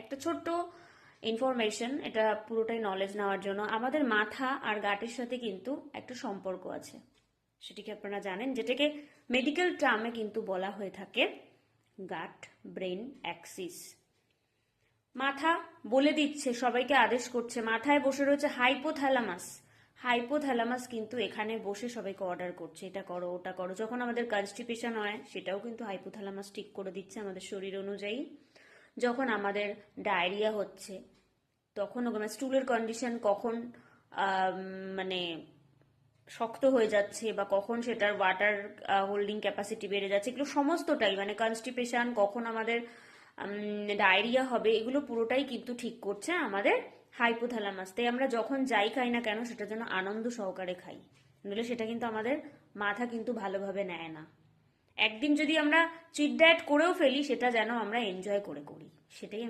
একটা ছোট্ট ইনফরমেশন, এটা পুরোটাই নলেজ নেওয়ার জন্য। আমাদের মাথা আর গাটের সাথে কিন্তু একটা সম্পর্ক আছে, সেটি কি আপনারা জানেন? যেটাকে মেডিকেল টার্মে কিন্তু বলা হয়ে থাকে গাট ব্রেন অ্যাক্সিস। মাথা বলে দিচ্ছে, সবাইকে আদেশ করছে, মাথায় বসে রয়েছে হাইপোথ্যালামাস। হাইপোথ্যালামাস কিন্তু এখানে বসে সবাইকে অর্ডার করছে, এটা করো ওটা করো। যখন আমাদের কনস্টিপেশন হয় সেটাও কিন্তু হাইপোথ্যালামাস ঠিক করে দিচ্ছে আমাদের শরীর অনুযায়ী। যখন আমাদের ডায়রিয়া হচ্ছে তখন ওখানে স্টুলের কন্ডিশন কখন মানে শক্ত হয়ে যাচ্ছে বা কখন সেটার ওয়াটার হোল্ডিং ক্যাপাসিটি বেড়ে যাচ্ছে, এগুলো সমস্তটাই মানে কনস্টিপেশন, কখন আমাদের ডায়রিয়া হবে, এগুলো পুরোটাই কিন্তু ঠিক করছে আমাদের হাইপোথ্যালামাস। তাই আমরা যখন যাই খাই না কেন সেটা যেন আনন্দ সহকারে খাই, নইলে সেটা কিন্তু আমাদের মাথা কিন্তু ভালোভাবে নেয় না। একদিন যদি আমরা চিট ডায়েট করেও ফেলি সেটা যেন আমরা এনজয় করে করি, সেটাই আমি